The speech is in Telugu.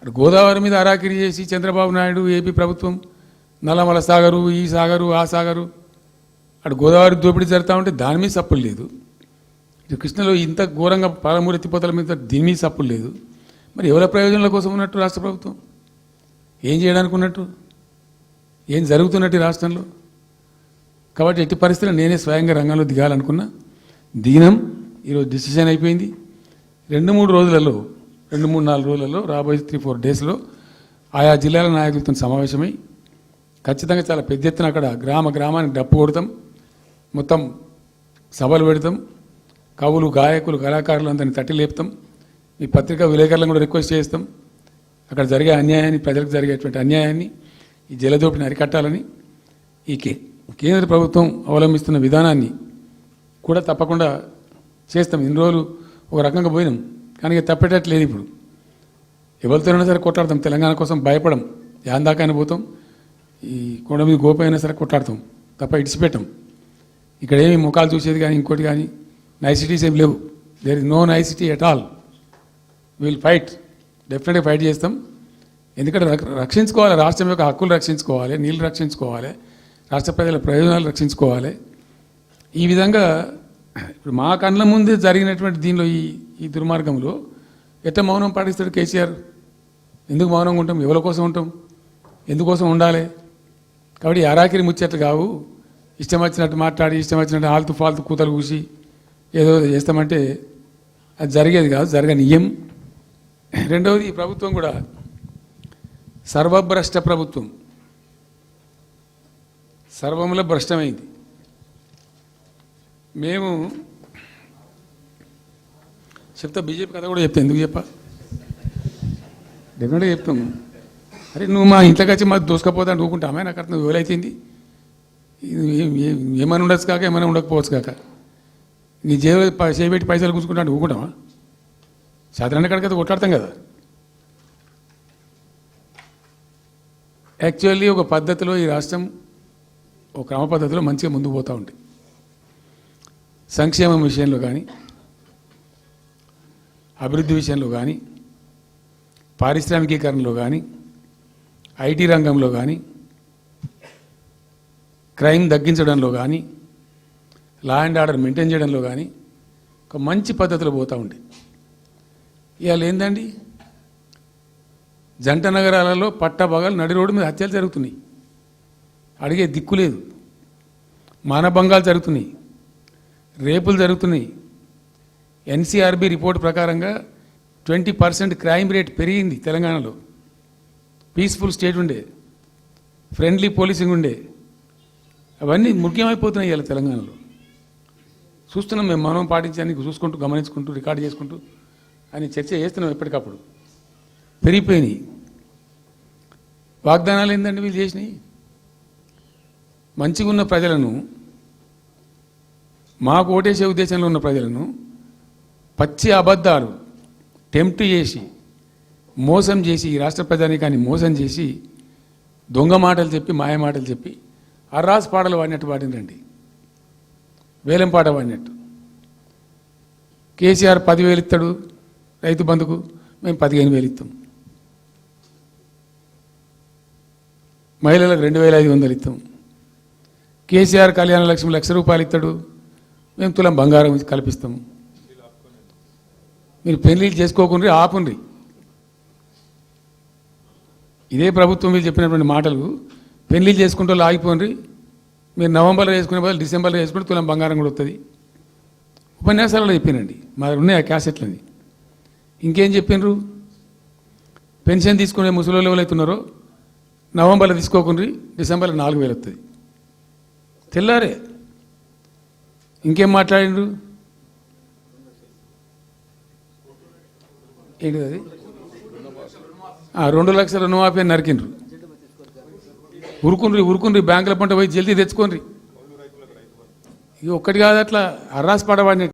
అటు గోదావరి మీద అరాకిరి చేసి చంద్రబాబు నాయుడు ఏపీ ప్రభుత్వం నల్లమల సాగరు ఈ సాగరు ఆ సాగరు అటు గోదావరి దోపిడీ జరుగుతూ ఉంటే దాని మీద సప్పులు లేదు. ఇటు కృష్ణలో ఇంత ఘోరంగా పాలమూరు ఎత్తిపోతల మీద దీని మీద సప్పులు లేదు. మరి ఎవరి ప్రయోజనాల కోసం ఉన్నట్టు రాష్ట్ర ప్రభుత్వం ఏం చేయడానికి ఉన్నట్టు ఏం జరుగుతున్నట్టు ఈ రాష్ట్రంలో? కాబట్టి ఎట్టి పరిస్థితుల్లో నేనే స్వయంగా రంగంలో దిగాలనుకున్నా. దిగినం. ఈరోజు డిసిషన్ అయిపోయింది. 2-3 రోజులలో 2-3-4 రోజులలో రాబోయే 3-4 డేస్లో ఆయా జిల్లాల నాయకులతో సమావేశమై ఖచ్చితంగా చాలా పెద్ద ఎత్తున అక్కడ గ్రామానికి డప్పు కొడతాం, మొత్తం సభలు పెడతాం, కవులు గాయకులు కళాకారులు అందరినీ తట్టి లేపుతాం. ఈ పత్రికా విలేకరులను కూడా రిక్వెస్ట్ చేస్తాం. అక్కడ జరిగే అన్యాయాన్ని, ప్రజలకు జరిగేటువంటి అన్యాయాన్ని, ఈ జలదోపిడిని అరికట్టాలని ఈ కేంద్ర ప్రభుత్వం అవలంబిస్తున్న విధానాన్ని కూడా తప్పకుండా చేస్తాం. ఇన్ని రోజులు ఒక రకంగా పోయినాం, కానీ తప్పేటట్లేదు. ఇప్పుడు ఎవరితోనైనా సరే కొట్లాడతాం, తెలంగాణ కోసం భయపడం, యాందాకాని పోతాం, ఈ కొండ మీద గోప అయినా సరే కొట్లాడతాం, తప్ప ఇడిచిపెట్టాం. ఇక్కడ ఏమి ముఖాలు చూసేది కానీ ఇంకోటి కానీ నైసిటీస్ ఏం లేవు. There is no nicety at all. Will fight, డెఫినెట్గా ఫైట్ చేస్తాం. ఎందుకంటే రక్షించుకోవాలి, రాష్ట్రం యొక్క హక్కులు రక్షించుకోవాలి, నీళ్లు రక్షించుకోవాలి, రాష్ట్ర ప్రజల ప్రయోజనాలు రక్షించుకోవాలి. ఈ విధంగా ఇప్పుడు మా కళ్ళ ముందే జరిగినటువంటి దీనిలో ఈ దుర్మార్గంలో ఎట్లా మౌనం పాటిస్తాడు కేసీఆర్? ఎందుకు మౌనంగా ఉంటాం? ఎవరి కోసం ఉంటాం? ఎందుకోసం ఉండాలి? కాబట్టి అరాకిరి ముచ్చట్లు కావు. ఇష్టం వచ్చినట్టు మాట్లాడి ఇష్టం వచ్చినట్టు ఆల్తు ఫాల్తు కూతలు కూసి ఏదో చేస్తామంటే అది జరిగేది కాదు, జరగనీయం. రెండవది, ఈ ప్రభుత్వం కూడా సర్వభ్రష్ట ప్రభుత్వం, సర్వముల భ్రష్టమైంది. మేము చెప్తా, బీజేపీ కథ కూడా చెప్తా. ఎందుకు చెప్పా? డెఫినెట్గా చెప్తాము. అరే నువ్వు మా ఇంట్లోకి వచ్చి మాకు దోసుకపోతా అని ఊకుంటామే, నాకు అర్థం ఎవరైతుంది ఏమైనా ఉండొచ్చు కాక ఏమైనా ఉండకపోవచ్చు కాక నీ చేయబెట్టి పైసలు కూర్చుకుంటా అంటే ఊకుంటామా? సాధారణ కడకైతే కొట్లాడతాం కదా. యాక్చువల్లీ ఒక పద్ధతిలో ఈ రాష్ట్రం ఒక క్రమ పద్ధతిలో మంచిగా ముందుకు పోతూ ఉంటుంది. సంక్షేమం విషయంలో కానీ, అభివృద్ధి విషయంలో కానీ, పారిశ్రామికీకరణలో కానీ, ఐటీ రంగంలో కానీ, క్రైమ్ తగ్గించడంలో కానీ, లా అండ్ ఆర్డర్ మెయింటైన్ చేయడంలో కానీ ఒక మంచి పద్ధతిలో పోతూ ఉండే. ఇవాళ ఏందండి, జంట నగరాలలో పట్టబగలు నడి రోడ్డు మీద హత్యలు జరుగుతున్నాయి, అడిగే దిక్కు లేదు. మానభంగాలు జరుగుతున్నాయి, రేపులు జరుగుతున్నాయి. ఎన్సీఆర్బీ రిపోర్ట్ ప్రకారంగా 20% క్రైమ్ రేట్ పెరిగింది తెలంగాణలో. పీస్ఫుల్ స్టేట్ ఉండే, ఫ్రెండ్లీ పోలీసింగ్ ఉండే, అవన్నీ ముఖ్యమైపోతున్నాయి ఇవాళ తెలంగాణలో. చూస్తున్నాం మేము, మనం పాటించడానికి చూసుకుంటూ గమనించుకుంటూ రికార్డు చేసుకుంటూ అని చర్చ చేస్తున్నాం. ఎప్పటికప్పుడు పెరిగిపోయినాయి. వాగ్దానాలు ఏంటంటే వీళ్ళు చేసినాయి. మంచిగా ఉన్న ప్రజలను, మాకు ఓటేసే ఉద్దేశంలో ఉన్న ప్రజలను పచ్చి అబద్ధాలు టెంప్ట్ చేసి మోసం చేసి, ఈ రాష్ట్ర ప్రజానీకాన్ని మోసం చేసి, దొంగ మాటలు చెప్పి, మాయ మాటలు చెప్పి, అర్రాస్ పాటలు వాడినట్టు వాడినండి, వేలం పాట వాడినట్టు. కేసీఆర్ 10,000 ఇస్తాడు రైతు బంధుకు, మేము 15,000 ఇస్తాం. మహిళలకు 2,500 ఇస్తాం. కేసీఆర్ కళ్యాణ లక్ష్మి ₹1,00,000 ఇస్తాడు, మేము తులం బంగారం కల్పిస్తాము. మీరు పెళ్లిళ్ళు చేసుకోకుండా ఆపుండ్రి. ఇదే ప్రభుత్వం మీరు చెప్పినటువంటి మాటలు, పెళ్లిళ్ళు చేసుకుంటూ ఆగిపోండి, మీరు నవంబర్లో చేసుకునే బదులు డిసెంబర్లో చేసుకుంటే తులం బంగారం కూడా వస్తుంది. ఉపన్యాసాలలో చెప్పినండి, మా ఉన్నాయి ఆ క్యాసెట్లని. ఇంకేం చెప్పినరు? పెన్షన్ తీసుకునే ముసలి ఎవరైతే ఉన్నారో నవంబర్లో తీసుకోకుండా డిసెంబర్లో 4,000 వస్తుంది. తెల్లారే ఇంకేం మాట్లాడిండ్రు? ఏంటిది అది? 2 లక్షల రుణమాఫీ అని నరికిండ్రు. ఉరుకుండ్రి బ్యాంకుల పంట పోయి జల్దీ తెచ్చుకోండి. ఇది ఒక్కటి కాదు, అట్లా అర్రాస్ పడవాడిని